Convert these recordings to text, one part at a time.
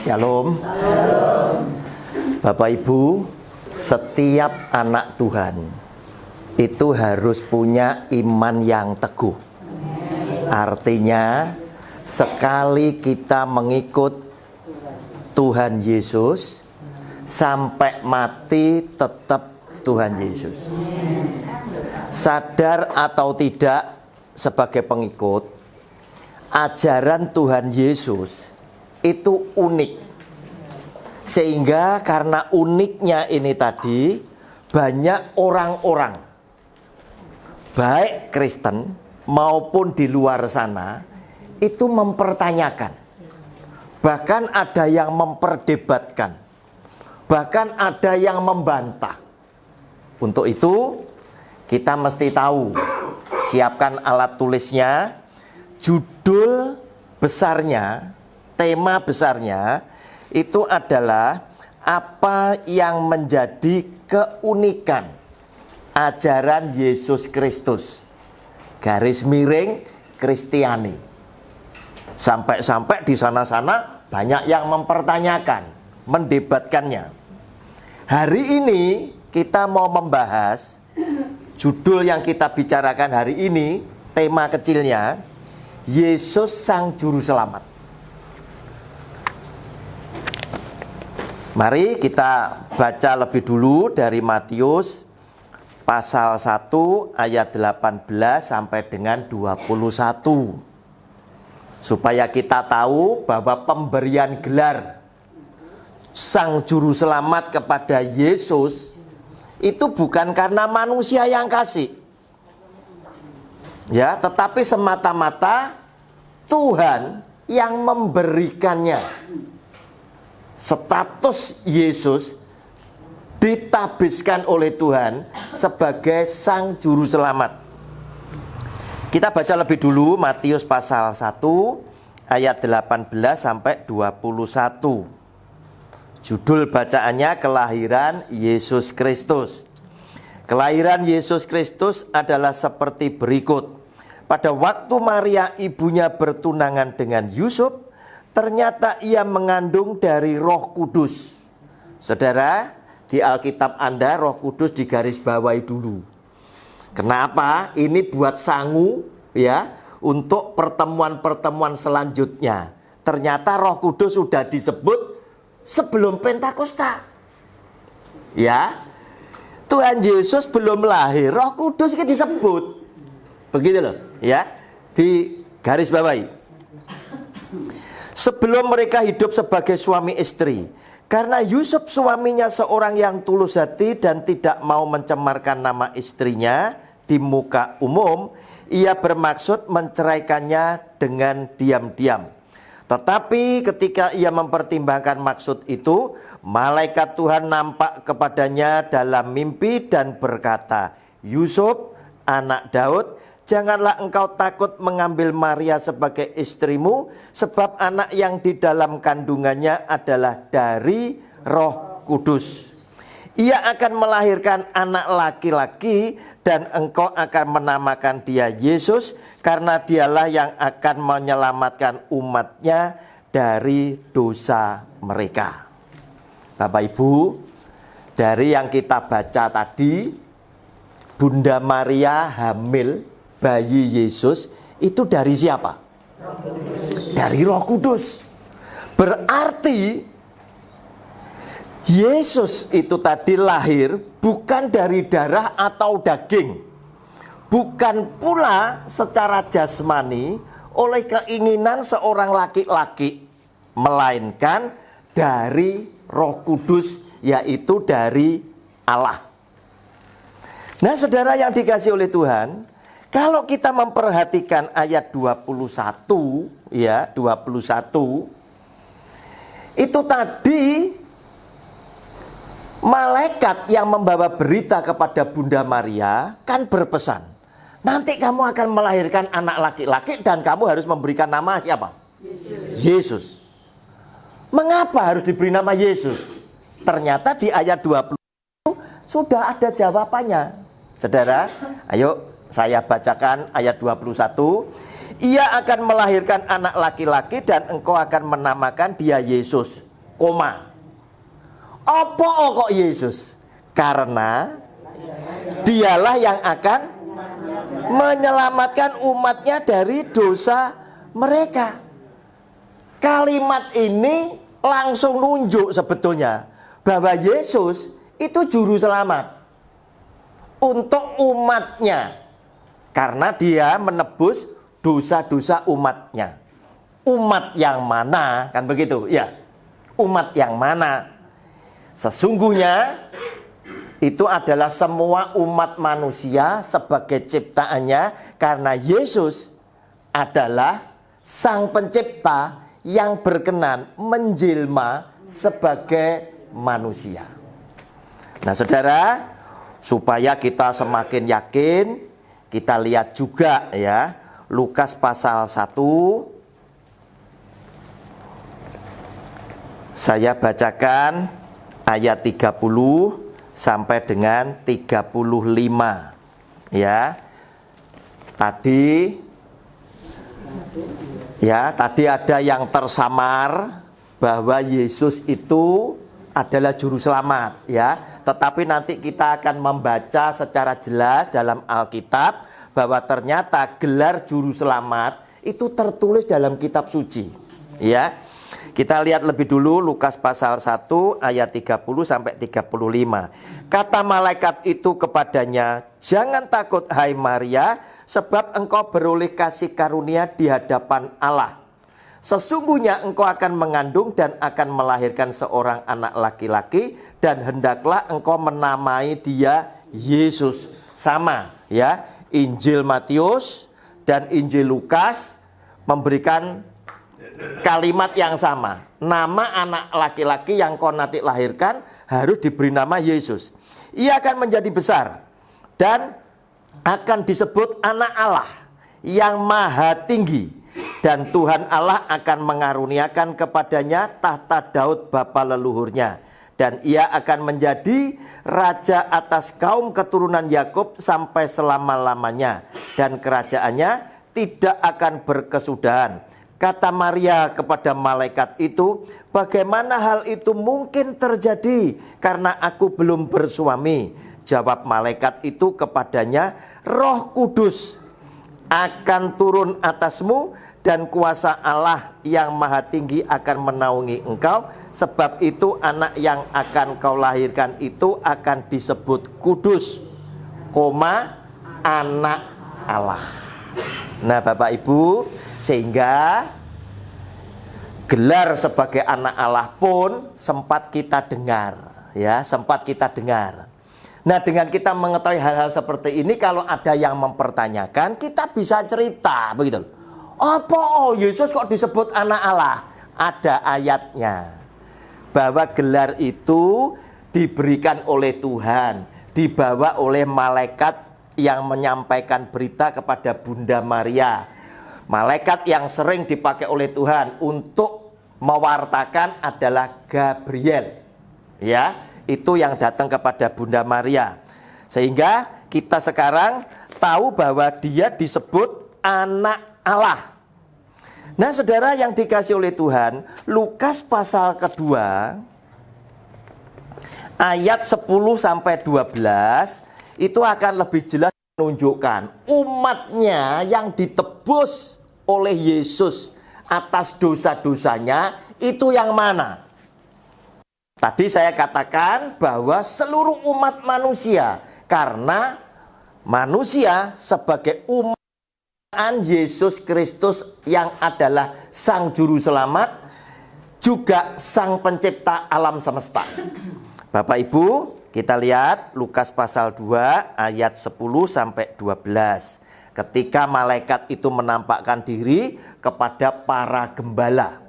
Shalom. Bapak Ibu, setiap anak Tuhan itu harus punya iman yang teguh. Artinya, sekali kita mengikut Tuhan Yesus, sampai mati tetap Tuhan Yesus. Sadar atau tidak, sebagai pengikut, ajaran Tuhan Yesus itu unik. Sehingga karena uniknya ini tadi, banyak orang-orang baik Kristen maupun di luar sana itu mempertanyakan. Bahkan ada yang memperdebatkan. Bahkan ada yang membantah. Untuk itu kita mesti tahu, siapkan alat tulisnya, judul besarnya, tema besarnya itu adalah apa yang menjadi keunikan ajaran Yesus Kristus. Garis miring Kristiani. Sampai-sampai di sana-sana banyak yang mempertanyakan, mendebatkannya. Hari ini kita mau membahas judul yang kita bicarakan hari ini, tema kecilnya, Yesus Sang Juru Selamat. Mari kita baca lebih dulu dari Matius pasal 1 ayat 18 sampai dengan 21. Supaya kita tahu bahwa pemberian gelar Sang Juru Selamat kepada Yesus itu bukan karena manusia yang kasih. Ya, tetapi semata-mata Tuhan yang memberikannya. Status Yesus ditabiskan oleh Tuhan sebagai Sang Juru Selamat. Kita baca lebih dulu Matius pasal 1 ayat 18 sampai 21. Judul bacaannya kelahiran Yesus Kristus. Kelahiran Yesus Kristus adalah seperti berikut. Pada waktu Maria ibunya bertunangan dengan Yusuf, ternyata ia mengandung dari Roh Kudus. Saudara, di Alkitab Anda Roh Kudus digarisbawahi dulu. Kenapa? Ini buat sangu ya, untuk pertemuan-pertemuan selanjutnya. Ternyata Roh Kudus sudah disebut sebelum Pentakosta. Ya. Tuhan Yesus belum lahir, Roh Kudus itu disebut. Begitu loh, ya. Di garis bawahi. Sebelum mereka hidup sebagai suami istri, karena Yusuf suaminya seorang yang tulus hati dan tidak mau mencemarkan nama istrinya di muka umum, ia bermaksud menceraikannya dengan diam-diam. Tetapi ketika ia mempertimbangkan maksud itu, malaikat Tuhan nampak kepadanya dalam mimpi dan berkata, "Yusuf, anak Daud, janganlah engkau takut mengambil Maria sebagai istrimu, sebab anak yang di dalam kandungannya adalah dari Roh Kudus. Ia akan melahirkan anak laki-laki dan engkau akan menamakan dia Yesus, karena dialah yang akan menyelamatkan umatnya dari dosa mereka." Bapak Ibu, dari yang kita baca tadi, Bunda Maria hamil bayi Yesus itu dari siapa? Dari Roh Kudus. Berarti Yesus itu tadi lahir bukan dari darah atau daging. Bukan pula secara jasmani oleh keinginan seorang laki-laki, melainkan dari Roh Kudus, yaitu dari Allah. Nah, saudara yang dikasihi oleh Tuhan, kalau kita memperhatikan ayat 21, ya, 21, itu tadi malaikat yang membawa berita kepada Bunda Maria kan berpesan, nanti kamu akan melahirkan anak laki-laki dan kamu harus memberikan nama siapa? Yesus. Mengapa harus diberi nama Yesus? Ternyata di ayat 20 sudah ada jawabannya. Saudara, ayo saya bacakan ayat 21. Ia akan melahirkan anak laki-laki dan engkau akan menamakan dia Yesus. koma. Apa kok Yesus? Karena dialah yang akan menyelamatkan umatnya dari dosa mereka. Kalimat ini langsung nunjuk sebetulnya bahwa Yesus itu juru selamat untuk umatnya, karena dia menebus dosa-dosa umatnya. Umat yang mana? Kan begitu ya. Umat yang mana? Sesungguhnya itu adalah semua umat manusia sebagai ciptaannya, karena Yesus adalah Sang Pencipta yang berkenan menjelma sebagai manusia. Nah, saudara, supaya kita semakin yakin, kita lihat juga ya, Lukas pasal 1. Saya bacakan ayat 30 sampai dengan 35. Ya. Tadi ada yang tersamar bahwa Yesus itu adalah juru selamat, ya. Tetapi nanti kita akan membaca secara jelas dalam Alkitab bahwa ternyata gelar juru selamat itu tertulis dalam kitab suci, ya. Kita lihat lebih dulu Lukas pasal 1 ayat 30 sampai 35. Kata malaikat itu kepadanya, "Jangan takut hai Maria, sebab engkau beroleh kasih karunia di hadapan Allah. Sesungguhnya engkau akan mengandung dan akan melahirkan seorang anak laki-laki, dan hendaklah engkau menamai dia Yesus." Sama ya, Injil Matius dan Injil Lukas memberikan kalimat yang sama. Nama anak laki-laki yang kau nanti lahirkan harus diberi nama Yesus. Ia akan menjadi besar dan akan disebut anak Allah yang maha tinggi, dan Tuhan Allah akan mengaruniakan kepadanya tahta Daud bapa leluhurnya, dan ia akan menjadi raja atas kaum keturunan Yakub sampai selama-lamanya, dan kerajaannya tidak akan berkesudahan. Kata Maria kepada malaikat itu, "Bagaimana hal itu mungkin terjadi karena aku belum bersuami?" Jawab malaikat itu kepadanya, "Roh Kudus akan turun atasmu, dan kuasa Allah yang maha tinggi akan menaungi engkau. Sebab itu anak yang akan kau lahirkan itu akan disebut kudus, anak Allah." Nah, Bapak Ibu, sehingga gelar sebagai anak Allah pun sempat kita dengar, ya, sempat kita dengar. Nah, dengan kita mengetahui hal-hal seperti ini, kalau ada yang mempertanyakan, kita bisa cerita begitu. Apa Yesus kok disebut anak Allah? Ada ayatnya bahwa gelar itu diberikan oleh Tuhan, dibawa oleh malaikat yang menyampaikan berita kepada Bunda Maria. Malaikat yang sering dipakai oleh Tuhan untuk mewartakan adalah Gabriel. Ya, itu yang datang kepada Bunda Maria. Sehingga kita sekarang tahu bahwa dia disebut anak Allah. Nah, saudara yang dikasih oleh Tuhan, Lukas pasal kedua ayat 10 sampai 12 itu akan lebih jelas menunjukkan umatnya yang ditebus oleh Yesus atas dosa-dosanya itu yang mana. Tadi saya katakan bahwa seluruh umat manusia, karena manusia sebagai umat Yesus Kristus yang adalah Sang Juru Selamat, juga Sang Pencipta alam semesta. Bapak Ibu, kita lihat Lukas pasal 2 ayat 10 sampai 12. Ketika malaikat itu menampakkan diri kepada para gembala.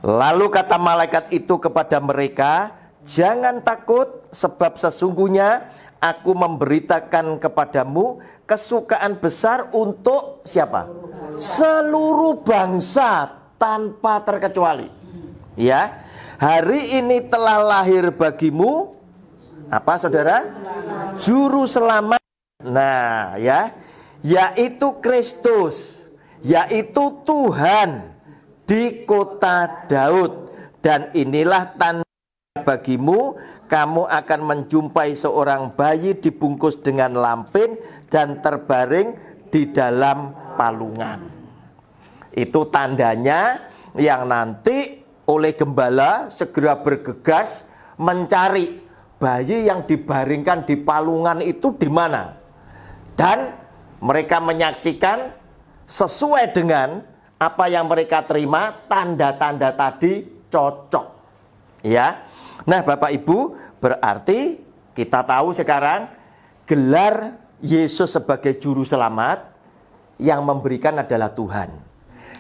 Lalu kata malaikat itu kepada mereka, "Jangan takut, sebab sesungguhnya aku memberitakan kepadamu kesukaan besar untuk" siapa? Seluruh bangsa tanpa terkecuali. Ya, hari ini telah lahir bagimu apa, saudara? Juru selamat. Nah, ya, yaitu Kristus, yaitu Tuhan di kota Daud, Dan inilah tanda bagimu, kamu akan menjumpai seorang bayi dibungkus dengan lampin dan terbaring di dalam palungan. Itu tandanya yang nanti oleh gembala segera bergegas mencari bayi yang dibaringkan di palungan itu di mana. Dan mereka menyaksikan sesuai dengan apa yang mereka terima, tanda-tanda tadi cocok. Ya. Nah, Bapak Ibu, berarti kita tahu sekarang gelar Yesus sebagai juru selamat yang memberikan adalah Tuhan.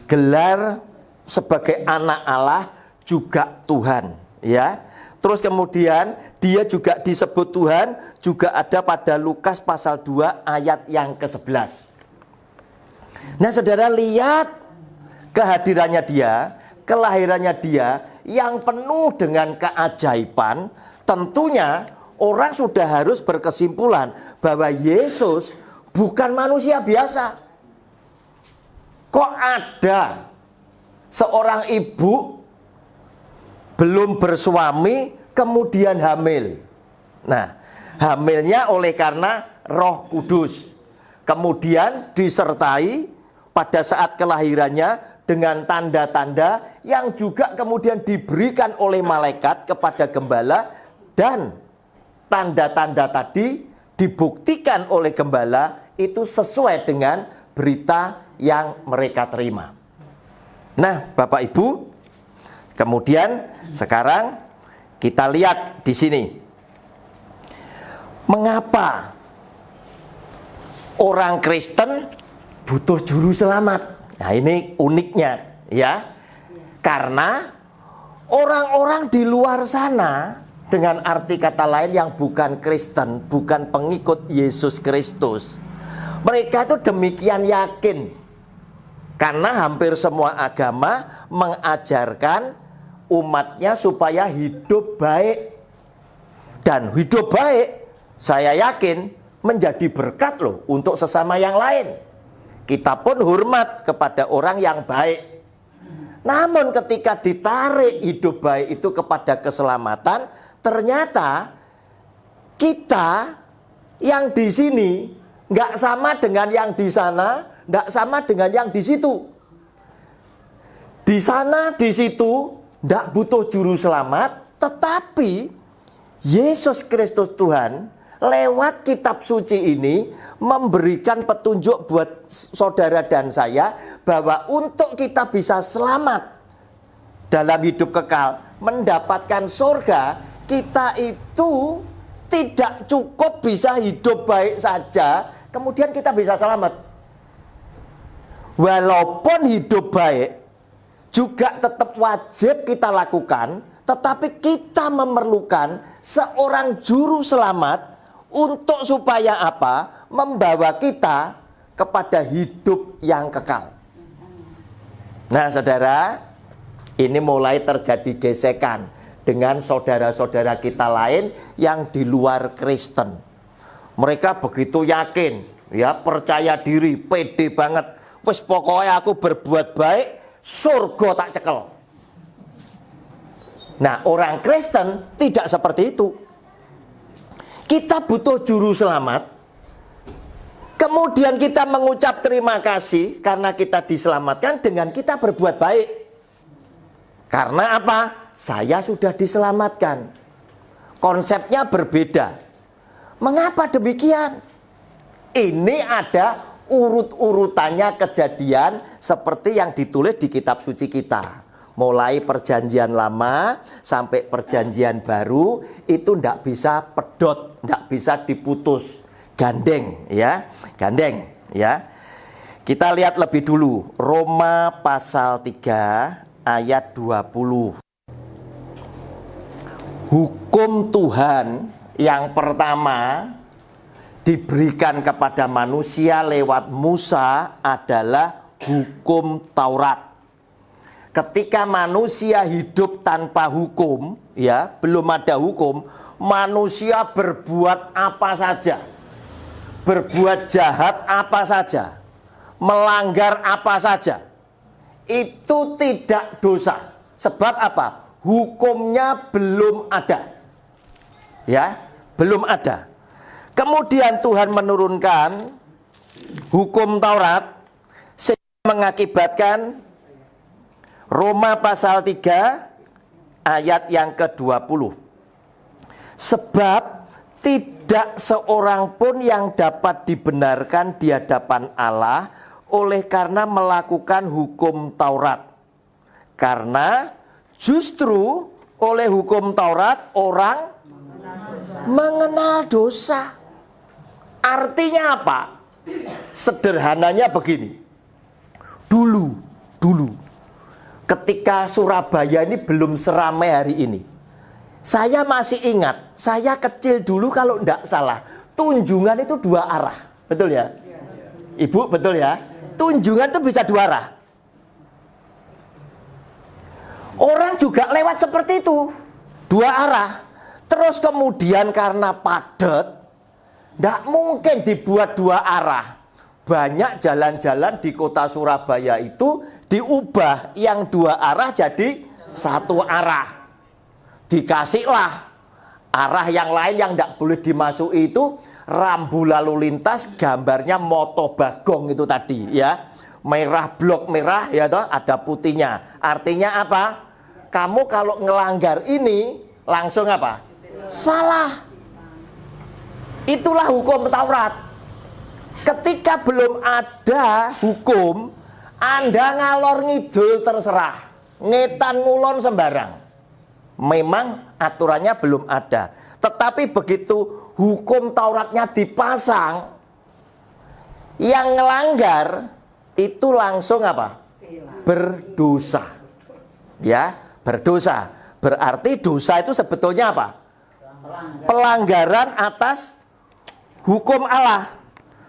Gelar sebagai anak Allah juga Tuhan, ya. Terus kemudian dia juga disebut Tuhan juga ada pada Lukas pasal 2 ayat yang ke-11. Nah, Saudara lihat kehadirannya dia, kelahirannya dia yang penuh dengan keajaiban. Tentunya orang sudah harus berkesimpulan bahwa Yesus bukan manusia biasa. Kok ada seorang ibu belum bersuami kemudian hamil? Nah, hamilnya oleh karena Roh Kudus. Kemudian disertai pada saat kelahirannya dengan tanda-tanda yang juga kemudian diberikan oleh malaikat kepada gembala, dan tanda-tanda tadi dibuktikan oleh gembala itu sesuai dengan berita yang mereka terima. Nah, Bapak Ibu, kemudian sekarang kita lihat di sini. Mengapa orang Kristen butuh juru selamat? Nah, ini uniknya, ya. Karena orang-orang di luar sana, dengan arti kata lain yang bukan Kristen, bukan pengikut Yesus Kristus, mereka itu demikian yakin. Karena hampir semua agama mengajarkan umatnya supaya hidup baik. Dan hidup baik, saya yakin, menjadi berkat loh untuk sesama yang lain. Kita pun hormat kepada orang yang baik. Namun ketika ditarik hidup baik itu kepada keselamatan, ternyata kita yang di sini nggak sama dengan yang di sana, nggak sama dengan yang di situ. Di sana, di situ nggak butuh juru selamat, tetapi Yesus Kristus Tuhan lewat kitab suci ini memberikan petunjuk buat saudara dan saya bahwa untuk kita bisa selamat dalam hidup kekal, mendapatkan surga, kita itu tidak cukup bisa hidup baik saja kemudian kita bisa selamat. Walaupun hidup baik juga tetap wajib kita lakukan, tetapi kita memerlukan seorang juru selamat untuk supaya apa? Membawa kita kepada hidup yang kekal. Nah, Saudara, ini mulai terjadi gesekan dengan saudara-saudara kita lain yang di luar Kristen. Mereka begitu yakin, ya, percaya diri, pede banget. Wes pokoknya aku berbuat baik, surga tak cekel. Nah, orang Kristen tidak seperti itu. Kita butuh juru selamat. Kemudian kita mengucap terima kasih karena kita diselamatkan dengan kita berbuat baik. Karena apa? Saya sudah diselamatkan. Konsepnya berbeda. Mengapa demikian? Ini ada urut-urutannya kejadian seperti yang ditulis di kitab suci kita. Mulai perjanjian lama sampai perjanjian baru itu tidak bisa pedot, tidak bisa diputus, gandeng, ya, gandeng, ya. Kita lihat lebih dulu Roma pasal 3 ayat 20. Hukum Tuhan yang pertama diberikan kepada manusia lewat Musa adalah hukum Taurat. Ketika manusia hidup tanpa hukum, ya, belum ada hukum, manusia berbuat apa saja, berbuat jahat apa saja, melanggar apa saja, itu tidak dosa. Sebab apa? hukumnya belum ada. Ya, belum ada. Kemudian Tuhan menurunkan hukum Taurat sehingga mengakibatkan Roma pasal 3 ayat yang ke-20. Sebab tidak seorang pun yang dapat dibenarkan di hadapan Allah oleh karena melakukan hukum Taurat. Karena justru oleh hukum Taurat orang mengenal dosa. Artinya apa? Sederhananya begini. Dulu ketika Surabaya ini belum seramai hari ini, saya masih ingat, saya kecil dulu kalau tidak salah, Tunjungan itu 2 arah. Betul ya? Ibu, betul ya? Tunjungan itu bisa 2 arah. Orang juga lewat seperti itu, 2 arah. Terus kemudian karena padat, tidak mungkin dibuat 2 arah. Banyak jalan-jalan di kota Surabaya itu diubah yang 2 arah jadi 1 arah. Dikasihlah arah yang lain yang tidak boleh dimasuki itu rambu lalu lintas gambarnya moto bagong itu tadi ya. Merah, blok merah ya toh, ada putihnya. Artinya apa? Kamu kalau ngelanggar ini langsung apa? Salah. Itulah hukum Taurat. Ketika belum ada hukum, Anda ngalor ngidul terserah, ngetan ngulon sembarang. Memang aturannya belum ada. Tetapi begitu hukum Tauratnya dipasang, yang ngelanggar itu langsung apa? Berdosa. Ya, berdosa. Berarti dosa itu sebetulnya apa? Pelanggaran atas hukum Allah.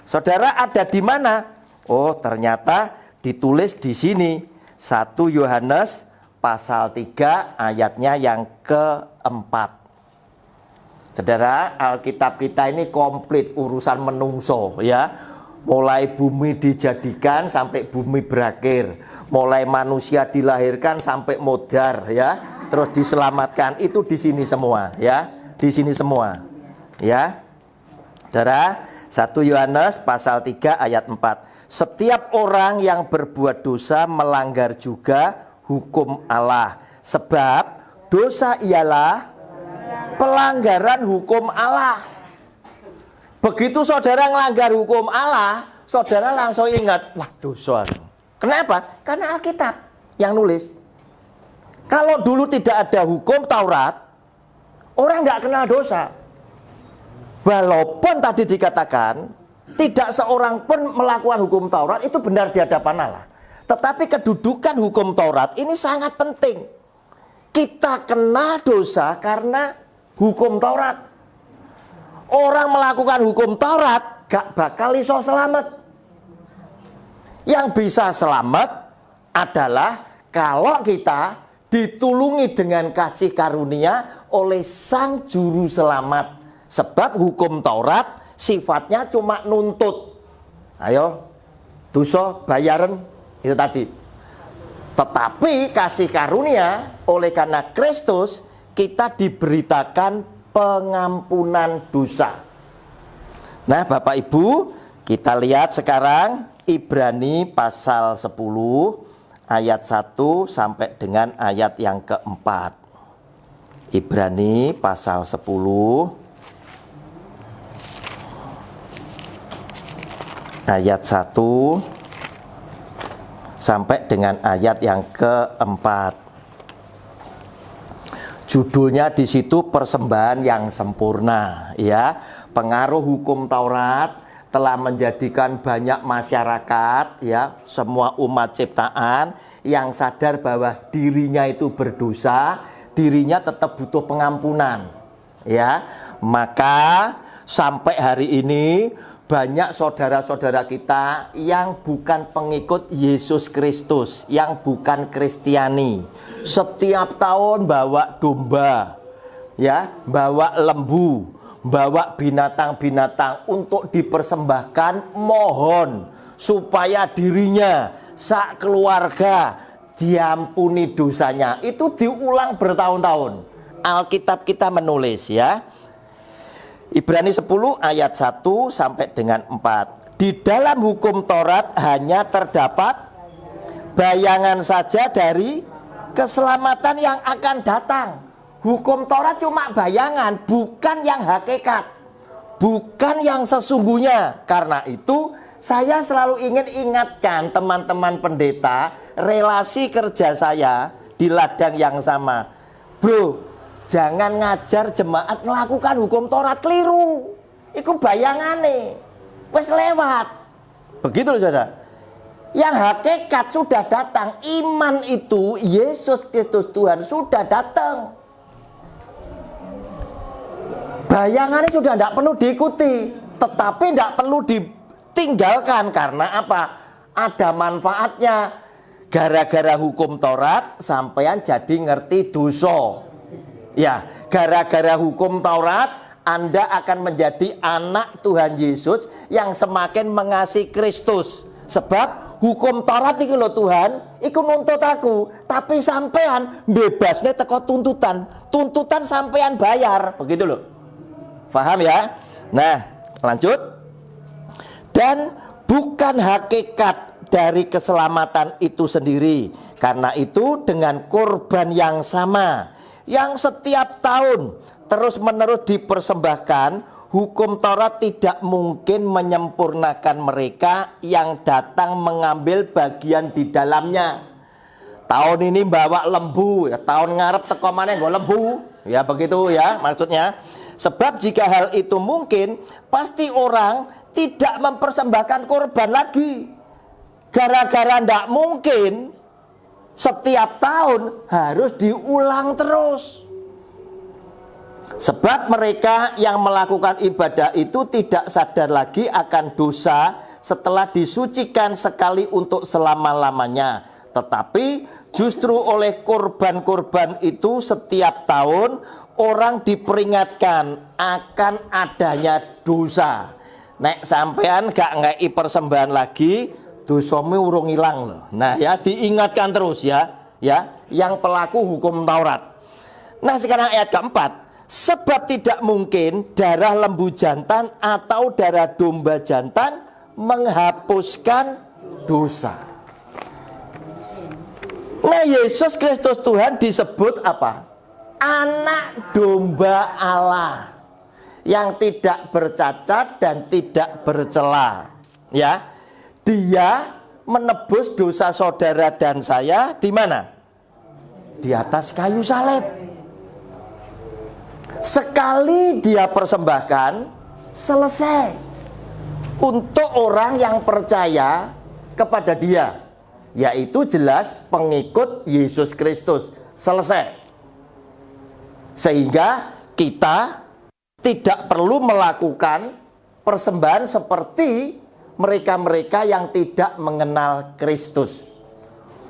Saudara, ada di mana? Oh, ternyata ditulis di sini 1 Yohanes pasal 3 ayatnya yang ke-4. Saudara, Alkitab kita ini komplit urusan menungso ya. Mulai bumi dijadikan sampai bumi berakhir. Mulai manusia dilahirkan sampai modar ya. Terus diselamatkan, itu di sini semua ya. Di sini semua. Ya. Saudara, 1 Yohanes pasal 3 ayat 4. Setiap orang yang berbuat dosa melanggar juga hukum Allah. Sebab dosa ialah pelanggaran hukum Allah. Begitu saudara melanggar hukum Allah, saudara langsung ingat, wah dosa. Kenapa? Karena Alkitab yang nulis. Kalau dulu tidak ada hukum Taurat, orang nggak kenal dosa. Walaupun tadi dikatakan tidak seorang pun melakukan hukum Taurat, itu benar di hadapan Allah. Tetapi kedudukan hukum Taurat ini sangat penting. Kita kenal dosa karena hukum Taurat. Orang melakukan hukum Taurat gak bakal iso selamat. Yang bisa selamat adalah kalau kita ditulungi dengan kasih karunia oleh Sang Juru Selamat. Sebab hukum Taurat sifatnya cuma nuntut. Ayo, dosa bayaran itu tadi. Tetapi kasih karunia oleh karena Kristus kita diberitakan pengampunan dosa. Nah, Bapak Ibu, kita lihat sekarang Ibrani pasal 10 ayat 1 sampai dengan ayat yang keempat. Ibrani pasal 10 ayat 1 sampai dengan ayat yang keempat. Judulnya di situ persembahan yang sempurna, ya. Pengaruh hukum Taurat telah menjadikan banyak masyarakat, ya, semua umat ciptaan yang sadar bahwa dirinya itu berdosa, dirinya tetap butuh pengampunan, ya. Maka sampai hari ini banyak saudara-saudara kita yang bukan pengikut Yesus Kristus, yang bukan Kristiani. Setiap tahun bawa domba, ya, bawa lembu, bawa binatang-binatang untuk dipersembahkan, mohon supaya dirinya, sak keluarga diampuni dosanya. Itu diulang bertahun-tahun. Alkitab kita menulis ya. Ibrani 10 ayat 1 sampai dengan 4. Di dalam hukum Taurat hanya terdapat bayangan saja dari keselamatan yang akan datang. Hukum Taurat cuma bayangan, bukan yang hakikat, bukan yang sesungguhnya. Karena itu saya selalu ingin ingatkan teman-teman pendeta, relasi kerja saya di ladang yang sama. Bro, jangan ngajar jemaat melakukan hukum Taurat, keliru. Itu bayangane, wes lewat. Begitu loh saudara. Yang hakikat sudah datang. Iman itu Yesus Kristus Tuhan sudah datang. Bayangannya sudah tidak perlu diikuti, tetapi tidak perlu ditinggalkan. Karena apa? Ada manfaatnya. Gara-gara hukum Taurat sampean jadi ngerti dosa. Ya, gara-gara hukum Taurat Anda akan menjadi anak Tuhan Yesus yang semakin mengasihi Kristus. Sebab hukum Taurat itu loh Tuhan, itu nuntut aku, tapi sampean bebasnya teko tuntutan. Tuntutan sampean bayar, begitu loh. Paham ya? Nah, lanjut. Dan bukan hakikat dari keselamatan itu sendiri. Karena itu dengan korban yang sama, yang setiap tahun terus-menerus dipersembahkan, hukum Taurat tidak mungkin menyempurnakan mereka yang datang mengambil bagian di dalamnya. Tahun ini bawa lembu, ya tahun ngarep teko maneh nggo lembu, ya begitu ya maksudnya. Sebab jika hal itu mungkin, pasti orang tidak mempersembahkan korban lagi. Gara-gara tidak mungkin, setiap tahun harus diulang terus. Sebab mereka yang melakukan ibadah itu tidak sadar lagi akan dosa setelah disucikan sekali untuk selama-lamanya. Tetapi justru oleh korban-korban itu setiap tahun orang diperingatkan akan adanya dosa. Nek sampean gak ngei persembahan lagi, dosamu urung ilang loh. Nah ya, diingatkan terus ya, yang pelaku hukum Taurat. Nah sekarang ayat keempat. Sebab tidak mungkin darah lembu jantan atau darah domba jantan menghapuskan dosa. Nah Yesus Kristus Tuhan disebut apa? Anak domba Allah yang tidak bercacat dan tidak bercela. Ya, dia menebus dosa saudara dan saya di mana? Di atas kayu salib. Sekali dia persembahkan, selesai. Untuk orang yang percaya kepada dia, yaitu jelas pengikut Yesus Kristus, selesai. Sehingga kita tidak perlu melakukan persembahan seperti mereka-mereka yang tidak mengenal Kristus.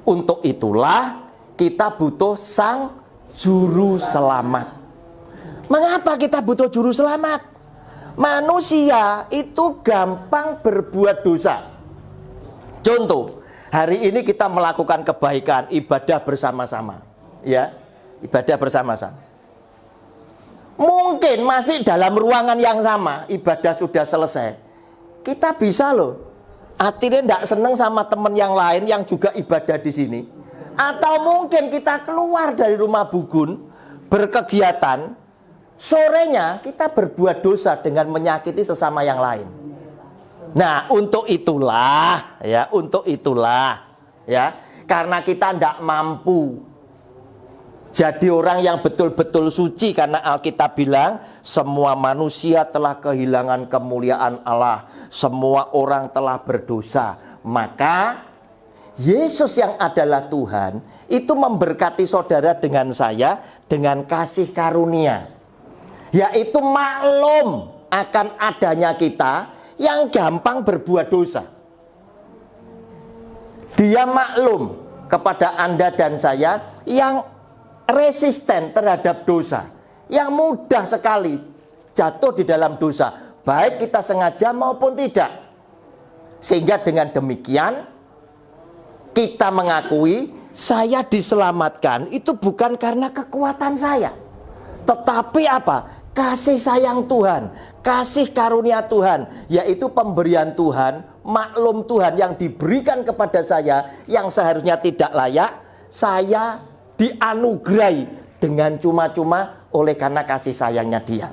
Untuk itulah kita butuh sang juru selamat. Mengapa kita butuh juru selamat? Manusia itu gampang berbuat dosa. Contoh, hari ini kita melakukan kebaikan, ibadah bersama-sama. Ya, ibadah bersama-sama. Mungkin masih dalam ruangan yang sama, ibadah sudah selesai. Kita bisa loh, akhirnya tidak senang sama teman yang lain yang juga ibadah di sini. Atau mungkin kita keluar dari rumah Bugun, berkegiatan, sorenya kita berbuat dosa dengan menyakiti sesama yang lain. Nah, untuk itulah, karena kita tidak mampu jadi orang yang betul-betul suci, karena Alkitab bilang semua manusia telah kehilangan kemuliaan Allah, semua orang telah berdosa. Maka Yesus yang adalah Tuhan itu memberkati saudara dengan saya dengan kasih karunia, yaitu maklum akan adanya kita yang gampang berbuat dosa. Dia maklum kepada Anda dan saya yang resisten terhadap dosa, yang mudah sekali jatuh di dalam dosa, baik kita sengaja maupun tidak. Sehingga dengan demikian kita mengakui saya diselamatkan itu bukan karena kekuatan saya, tetapi apa? Kasih sayang Tuhan, kasih karunia Tuhan, yaitu pemberian Tuhan, maklum Tuhan yang diberikan kepada saya yang seharusnya tidak layak, saya dianugerahi dengan cuma-cuma oleh karena kasih sayangnya Dia.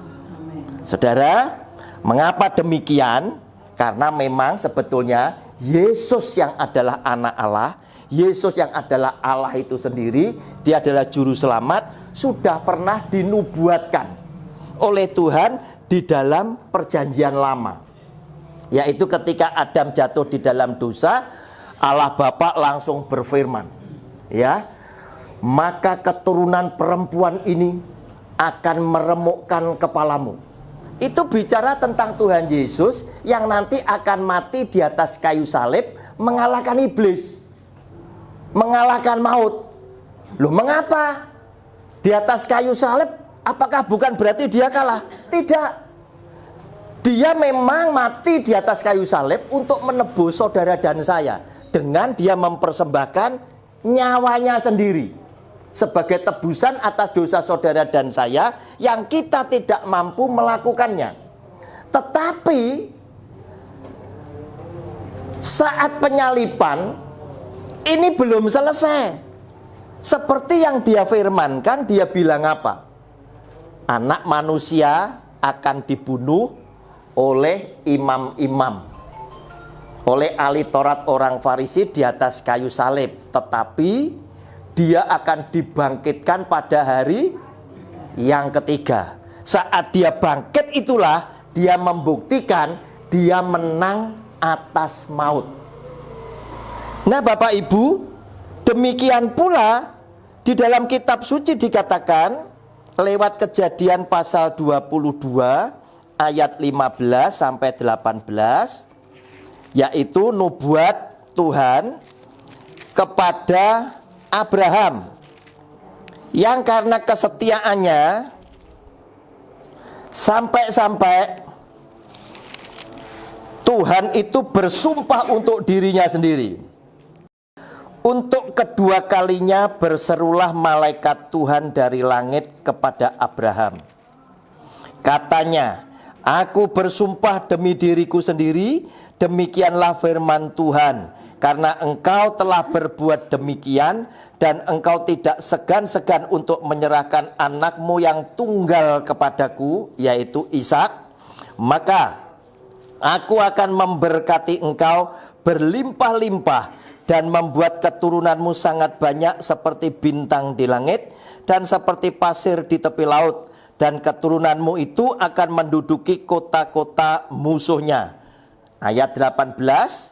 Saudara, mengapa demikian? Karena memang sebetulnya Yesus yang adalah anak Allah, Yesus yang adalah Allah itu sendiri, Dia adalah juru selamat, sudah pernah dinubuatkan oleh Tuhan di dalam perjanjian lama, yaitu ketika Adam jatuh di dalam dosa, Allah Bapa langsung berfirman, ya, maka keturunan perempuan ini akan meremukkan kepalamu. Itu bicara tentang Tuhan Yesus yang nanti akan mati di atas kayu salib, mengalahkan iblis, mengalahkan maut. Loh, mengapa di atas kayu salib? Apakah bukan berarti dia kalah? Tidak. Dia memang mati di atas kayu salib untuk menebus saudara dan saya, dengan dia mempersembahkan nyawanya sendiri sebagai tebusan atas dosa saudara dan saya yang kita tidak mampu melakukannya. Tetapi saat penyaliban ini belum selesai. Seperti yang dia firmankan, dia bilang apa? Anak manusia akan dibunuh oleh imam-imam, oleh ahli Taurat orang Farisi di atas kayu salib. Tetapi dia akan dibangkitkan pada hari yang ketiga. Saat dia bangkit itulah dia membuktikan dia menang atas maut. Nah Bapak Ibu, demikian pula di dalam kitab suci dikatakan lewat Kejadian pasal 22 ayat 15 sampai 18, yaitu nubuat Tuhan kepada Abraham yang karena kesetiaannya sampai-sampai Tuhan itu bersumpah untuk dirinya sendiri. Untuk kedua kalinya berserulah malaikat Tuhan dari langit kepada Abraham. Katanya, aku bersumpah demi diriku sendiri, demikianlah firman Tuhan, karena engkau telah berbuat demikian, dan engkau tidak segan-segan untuk menyerahkan anakmu yang tunggal kepadaku, yaitu Ishak, maka aku akan memberkati engkau berlimpah-limpah, dan membuat keturunanmu sangat banyak seperti bintang di langit dan seperti pasir di tepi laut, dan keturunanmu itu akan menduduki kota-kota musuhnya. Ayat 18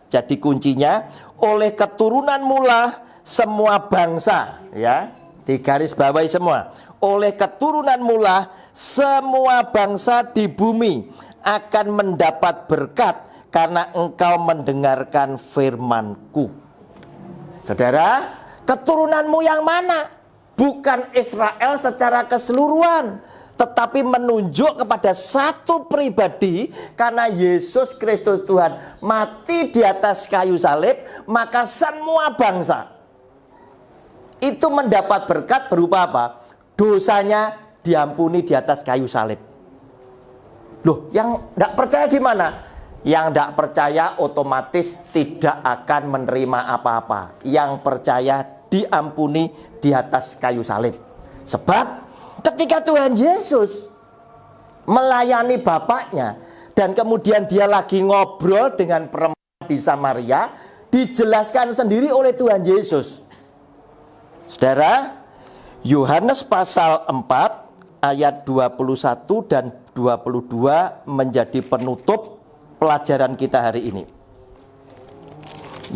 jadi kuncinya, oleh keturunanmu lah semua bangsa, ya, digaris bawahi semua, oleh keturunanmu lah semua bangsa di bumi akan mendapat berkat karena engkau mendengarkan firman-Ku. Saudara, keturunanmu yang mana? Bukan Israel secara keseluruhan, tetapi menunjuk kepada satu pribadi. Karena Yesus Kristus Tuhan mati di atas kayu salib, maka semua bangsa itu mendapat berkat berupa apa? Dosanya diampuni di atas kayu salib. Loh, yang tidak percaya gimana? Yang tidak percaya otomatis tidak akan menerima apa-apa. Yang percaya diampuni di atas kayu salib. Sebab ketika Tuhan Yesus melayani Bapaknya, dan kemudian dia lagi ngobrol dengan perempuan di Samaria, dijelaskan sendiri oleh Tuhan Yesus. Saudara, Yohanes pasal 4 ayat 21 dan 22 menjadi penutup pelajaran kita hari ini.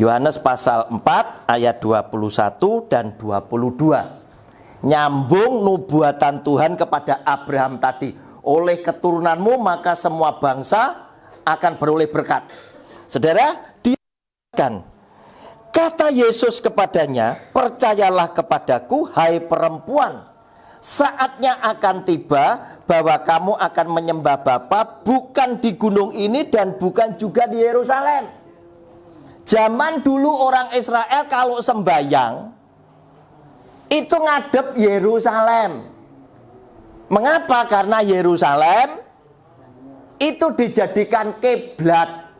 Yohanes pasal 4 ayat 21 dan 22. Nyambung nubuatan Tuhan kepada Abraham tadi. Oleh keturunanmu maka semua bangsa akan beroleh berkat. Saudara, dikatakan, kata Yesus kepadanya, percayalah kepadaku hai perempuan, saatnya akan tiba bahwa kamu akan menyembah Bapa bukan di gunung ini dan bukan juga di Yerusalem. Zaman dulu orang Israel kalau sembahyang itu ngadep Yerusalem. Mengapa? Karena Yerusalem itu dijadikan kiblat.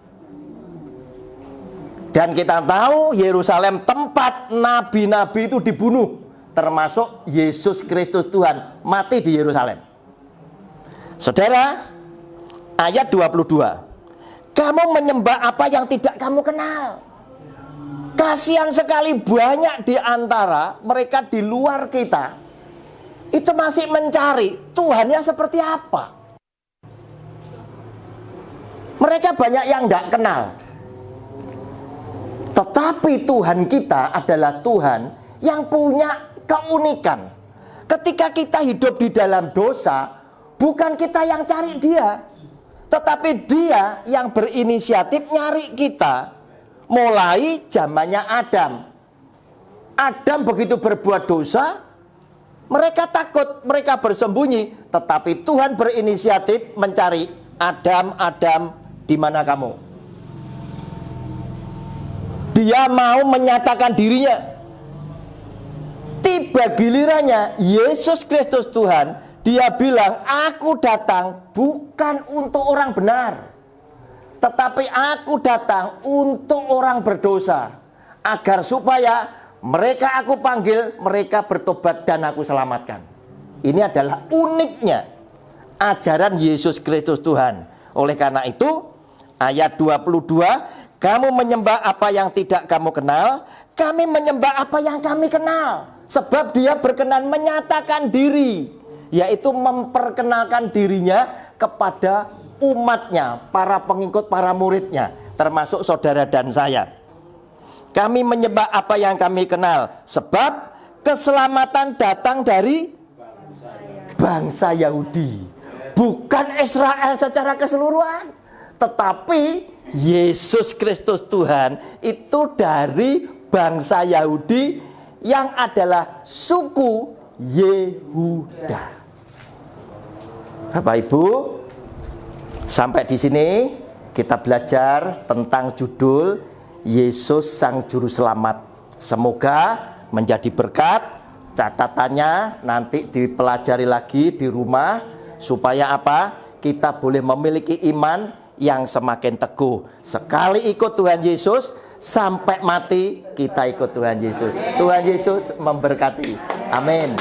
Dan kita tahu Yerusalem tempat nabi-nabi itu dibunuh, termasuk Yesus Kristus Tuhan mati di Yerusalem. Saudara, ayat 22. Kamu menyembah apa yang tidak kamu kenal. Kasihan sekali banyak di antara mereka di luar kita itu masih mencari Tuhannya seperti apa. Mereka banyak yang tidak kenal. Tetapi Tuhan kita adalah Tuhan yang punya keunikan. Ketika kita hidup di dalam dosa, bukan kita yang cari Dia, tetapi Dia yang berinisiatif nyari kita. Mulai zamannya Adam. Adam begitu berbuat dosa, mereka takut, mereka bersembunyi. Tetapi Tuhan berinisiatif mencari, Adam, Adam, di mana kamu? Dia mau menyatakan dirinya. Tiba gilirannya Yesus Kristus Tuhan, Dia bilang, aku datang bukan untuk orang benar, tetapi aku datang untuk orang berdosa, agar supaya mereka aku panggil, mereka bertobat dan aku selamatkan. Ini adalah uniknya ajaran Yesus Kristus Tuhan. Oleh karena itu, ayat 22, kamu menyembah apa yang tidak kamu kenal, kami menyembah apa yang kami kenal. Sebab Dia berkenan menyatakan diri, yaitu memperkenalkan dirinya kepada umatnya, para pengikut, para muridnya, termasuk saudara dan saya. Kami menyembah apa yang kami kenal, sebab keselamatan datang dari bangsa Yahudi, bukan Israel secara keseluruhan, tetapi Yesus Kristus Tuhan itu dari bangsa Yahudi yang adalah suku Yehuda. Bapak Ibu, sampai di sini kita belajar tentang judul Yesus Sang Juru Selamat. Semoga menjadi berkat. Catatannya nanti dipelajari lagi di rumah, supaya apa? Kita boleh memiliki iman yang semakin teguh. Sekali ikut Tuhan Yesus, sampai mati kita ikut Tuhan Yesus. Tuhan Yesus memberkati. Amin.